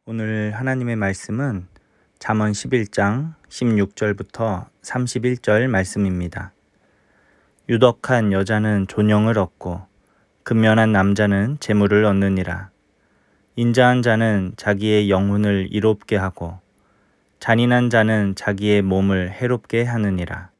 오늘 하나님의 말씀은 잠언 11장 16절부터 31절 말씀입니다. 유덕한 여자는 존영을 얻고 근면한 남자는 재물을 얻느니라. 인자한 자는 자기의 영혼을 이롭게 하고 잔인한 자는 자기의 몸을 해롭게 하느니라.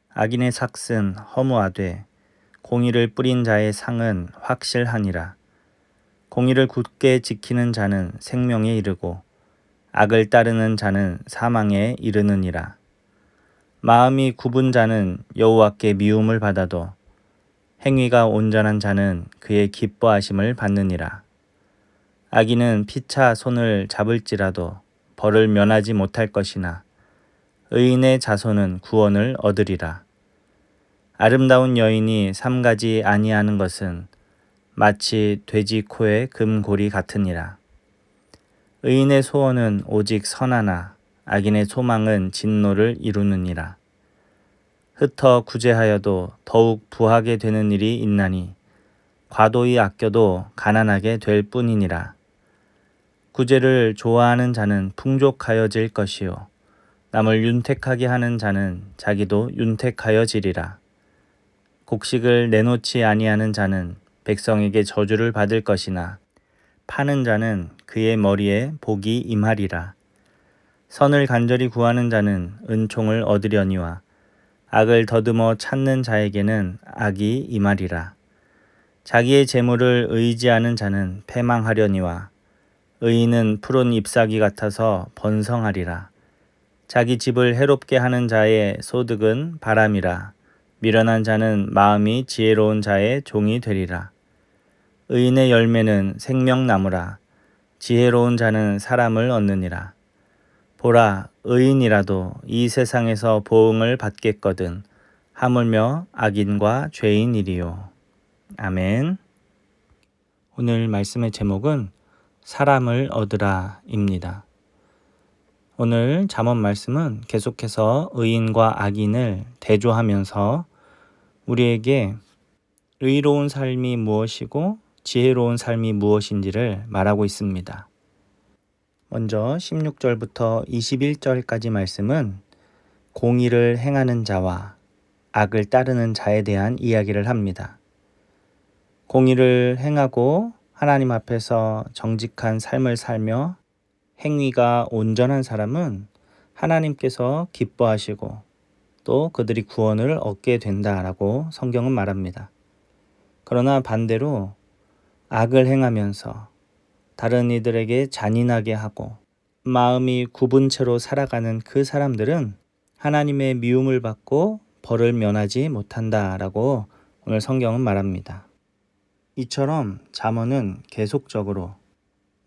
악인의 삭은 허무하되 공의를 뿌린 자의 상은 확실하니라. 공의를 굳게 지키는 자는 생명에 이르고 악을 따르는 자는 사망에 이르느니라. 마음이 굽은 자는 여호와께 미움을 받아도 행위가 온전한 자는 그의 기뻐하심을 받느니라. 악인은 피차 손을 잡을지라도 벌을 면하지 못할 것이나 의인의 자손은 구원을 얻으리라. 아름다운 여인이 삼가지 아니하는 것은 마치 돼지 코의 금고리 같으니라. 의인의 소원은 오직 선하나 악인의 소망은 진노를 이루느니라. 흩어 구제하여도 더욱 부하게 되는 일이 있나니 과도히 아껴도 가난하게 될 뿐이니라. 구제를 좋아하는 자는 풍족하여질 것이요 남을 윤택하게 하는 자는 자기도 윤택하여지리라. 곡식을 내놓지 아니하는 자는 백성에게 저주를 받을 것이나 파는 자는 그의 머리에 복이 임하리라. 선을 간절히 구하는 자는 은총을 얻으려니와 악을 더듬어 찾는 자에게는 악이 임하리라. 자기의 재물을 의지하는 자는 패망하려니와 의인은 푸른 잎사귀 같아서 번성하리라. 자기 집을 해롭게 하는 자의 소득은 바람이라. 미련한 자는 마음이 지혜로운 자의 종이 되리라. 의인의 열매는 생명나무라. 지혜로운 자는 사람을 얻느니라. 보라, 의인이라도 이 세상에서 보응을 받겠거든 하물며 악인과 죄인이리요. 아멘. 오늘 말씀의 제목은 사람을 얻으라입니다. 오늘 잠언 말씀은 계속해서 의인과 악인을 대조하면서 우리에게 의로운 삶이 무엇이고 지혜로운 삶이 무엇인지를 말하고 있습니다. 먼저 16절부터 21절까지 말씀은 공의를 행하는 자와 악을 따르는 자에 대한 이야기를 합니다. 공의를 행하고 하나님 앞에서 정직한 삶을 살며 행위가 온전한 사람은 하나님께서 기뻐하시고 또 그들이 구원을 얻게 된다라고 성경은 말합니다. 그러나 반대로 악을 행하면서 다른 이들에게 잔인하게 하고 마음이 굽은 채로 살아가는 그 사람들은 하나님의 미움을 받고 벌을 면하지 못한다라고 오늘 성경은 말합니다. 이처럼 잠언은 계속적으로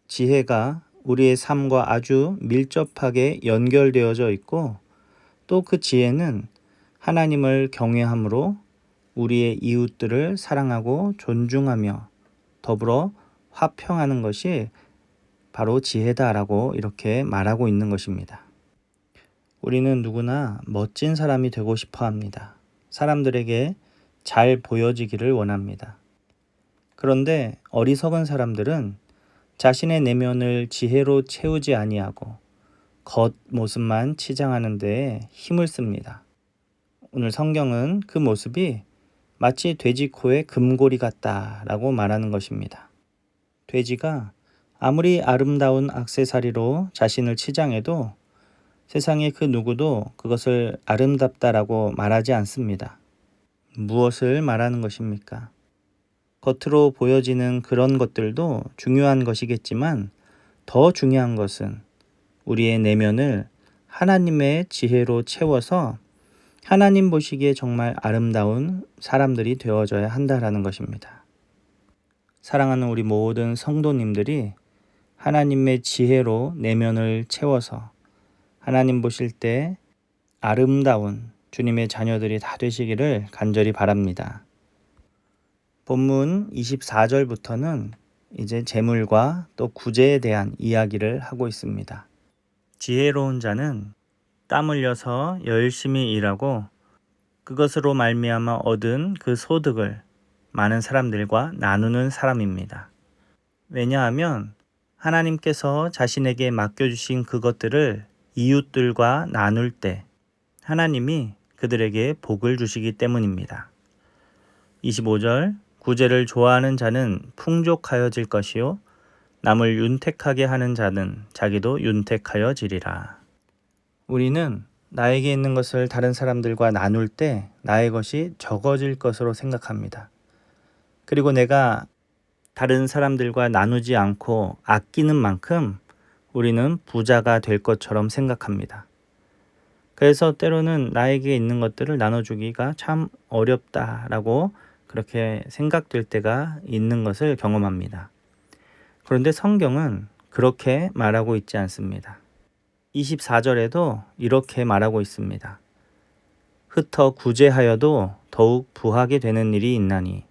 지혜가 우리의 삶과 아주 밀접하게 연결되어져 있고 또 그 지혜는 하나님을 경외함으로 우리의 이웃들을 사랑하고 존중하며 더불어 화평하는 것이 바로 지혜다라고 이렇게 말하고 있는 것입니다. 우리는 누구나 멋진 사람이 되고 싶어 합니다. 사람들에게 잘 보여지기를 원합니다. 그런데 어리석은 사람들은 자신의 내면을 지혜로 채우지 아니하고 겉모습만 치장하는 데에 힘을 씁니다. 오늘 성경은 그 모습이 마치 돼지 코의 금고리 같다라고 말하는 것입니다. 돼지가 아무리 아름다운 액세서리로 자신을 치장해도 세상의 그 누구도 그것을 아름답다라고 말하지 않습니다. 무엇을 말하는 것입니까? 겉으로 보여지는 그런 것들도 중요한 것이겠지만 더 중요한 것은 우리의 내면을 하나님의 지혜로 채워서 하나님 보시기에 정말 아름다운 사람들이 되어져야 한다라는 것입니다. 사랑하는 우리 모든 성도님들이 하나님의 지혜로 내면을 채워서 하나님 보실 때 아름다운 주님의 자녀들이 다 되시기를 간절히 바랍니다. 본문 24절부터는 이제 재물과 또 구제에 대한 이야기를 하고 있습니다. 지혜로운 자는 땀 흘려서 열심히 일하고 그것으로 말미암아 얻은 그 소득을 많은 사람들과 나누는 사람입니다. 왜냐하면 하나님께서 자신에게 맡겨주신 그것들을 이웃들과 나눌 때 하나님이 그들에게 복을 주시기 때문입니다. 25절 구제를 좋아하는 자는 풍족하여질 것이요 남을 윤택하게 하는 자는 자기도 윤택하여지리라. 우리는 나에게 있는 것을 다른 사람들과 나눌 때 나의 것이 적어질 것으로 생각합니다. 그리고 내가 다른 사람들과 나누지 않고 아끼는 만큼 우리는 부자가 될 것처럼 생각합니다. 그래서 때로는 나에게 있는 것들을 나눠주기가 참 어렵다라고 그렇게 생각될 때가 있는 것을 경험합니다. 그런데 성경은 그렇게 말하고 있지 않습니다. 24절에도 이렇게 말하고 있습니다. 흩어 구제하여도 더욱 부하게 되는 일이 있나니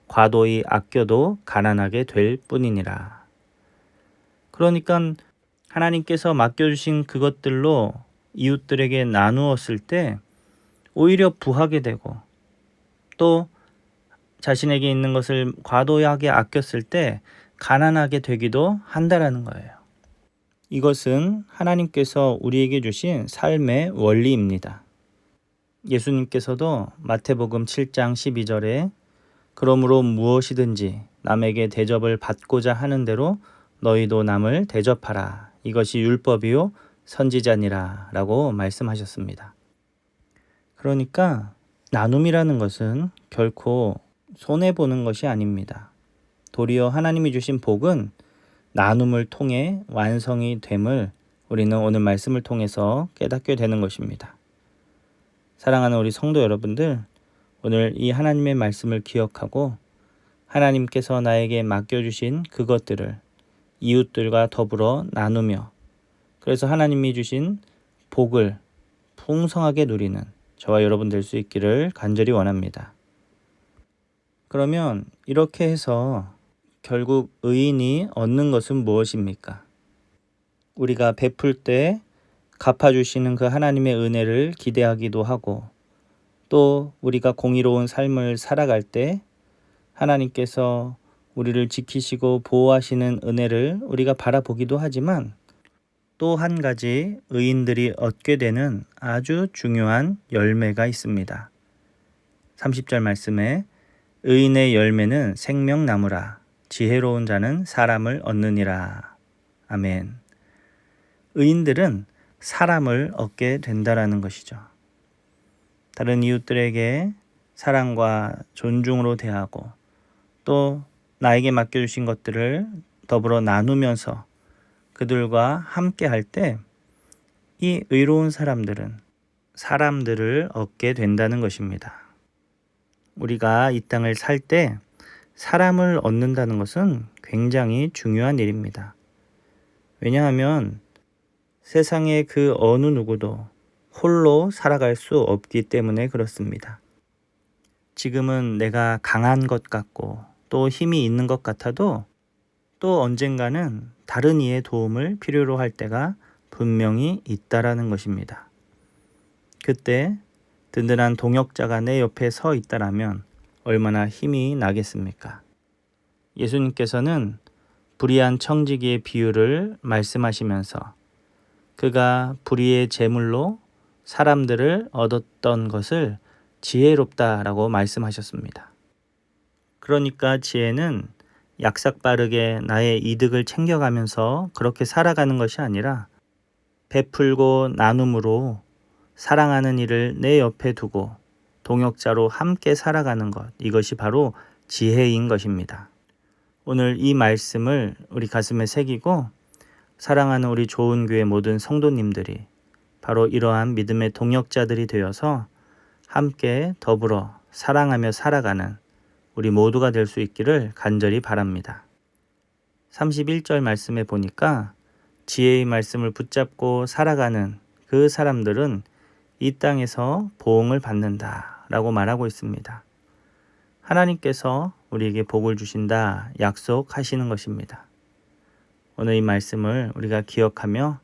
과도히 아껴도 가난하게 될 뿐이니라. 그러니까 하나님께서 맡겨주신 그것들로 이웃들에게 나누었을 때 오히려 부하게 되고 또 자신에게 있는 것을 과도하게 아꼈을 때 가난하게 되기도 한다라는 거예요. 이것은 하나님께서 우리에게 주신 삶의 원리입니다. 예수님께서도 마태복음 7장 12절에 그러므로 무엇이든지 남에게 대접을 받고자 하는 대로 너희도 남을 대접하라. 이것이 율법이요 선지자니라 라고 말씀하셨습니다. 그러니까 나눔이라는 것은 결코 손해보는 것이 아닙니다. 도리어 하나님이 주신 복은 나눔을 통해 완성이 됨을 우리는 오늘 말씀을 통해서 깨닫게 되는 것입니다. 사랑하는 우리 성도 여러분들, 오늘 이 하나님의 말씀을 기억하고 하나님께서 나에게 맡겨주신 그것들을 이웃들과 더불어 나누며 그래서 하나님이 주신 복을 풍성하게 누리는 저와 여러분 될 수 있기를 간절히 원합니다. 그러면 이렇게 해서 결국 의인이 얻는 것은 무엇입니까? 우리가 베풀 때 갚아주시는 그 하나님의 은혜를 기대하기도 하고 또 우리가 공의로운 삶을 살아갈 때 하나님께서 우리를 지키시고 보호하시는 은혜를 우리가 바라보기도 하지만 또 한 가지 의인들이 얻게 되는 아주 중요한 열매가 있습니다. 30절 말씀에 의인의 열매는 생명나무라 지혜로운 자는 사람을 얻느니라. 아멘. 의인들은 사람을 얻게 된다라는 것이죠. 다른 이웃들에게 사랑과 존중으로 대하고 또 나에게 맡겨주신 것들을 더불어 나누면서 그들과 함께 할 때 이 의로운 사람들은 사람들을 얻게 된다는 것입니다. 우리가 이 땅을 살 때 사람을 얻는다는 것은 굉장히 중요한 일입니다. 왜냐하면 세상의 그 어느 누구도 홀로 살아갈 수 없기 때문에 그렇습니다. 지금은 내가 강한 것 같고 또 힘이 있는 것 같아도 또 언젠가는 다른 이의 도움을 필요로 할 때가 분명히 있다라는 것입니다. 그때 든든한 동역자가 내 옆에 서 있다라면 얼마나 힘이 나겠습니까? 예수님께서는 불의한 청지기의 비유를 말씀하시면서 그가 불의의 제물로 사람들을 얻었던 것을 지혜롭다라고 말씀하셨습니다. 그러니까 지혜는 약삭빠르게 나의 이득을 챙겨가면서 그렇게 살아가는 것이 아니라 베풀고 나눔으로 사랑하는 이를 내 옆에 두고 동역자로 함께 살아가는 것, 이것이 바로 지혜인 것입니다. 오늘 이 말씀을 우리 가슴에 새기고 사랑하는 우리 좋은 교회 모든 성도님들이 바로 이러한 믿음의 동역자들이 되어서 함께 더불어 사랑하며 살아가는 우리 모두가 될 수 있기를 간절히 바랍니다. 31절 말씀에 보니까 지혜의 말씀을 붙잡고 살아가는 그 사람들은 이 땅에서 보응을 받는다 라고 말하고 있습니다. 하나님께서 우리에게 복을 주신다 약속하시는 것입니다. 오늘 이 말씀을 우리가 기억하며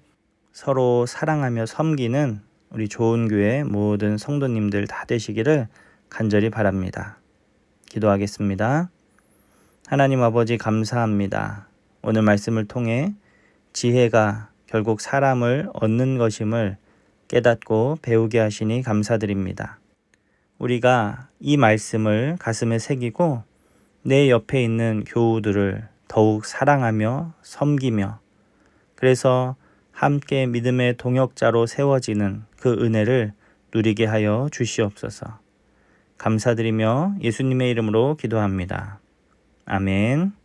서로 사랑하며 섬기는 우리 좋은 교회 모든 성도님들 다 되시기를 간절히 바랍니다. 기도하겠습니다. 하나님 아버지 감사합니다. 오늘 말씀을 통해 지혜가 결국 사람을 얻는 것임을 깨닫고 배우게 하시니 감사드립니다. 우리가 이 말씀을 가슴에 새기고 내 옆에 있는 교우들을 더욱 사랑하며 섬기며 그래서 함께 믿음의 동역자로 세워지는 그 은혜를 누리게 하여 주시옵소서. 감사드리며 예수님의 이름으로 기도합니다. 아멘.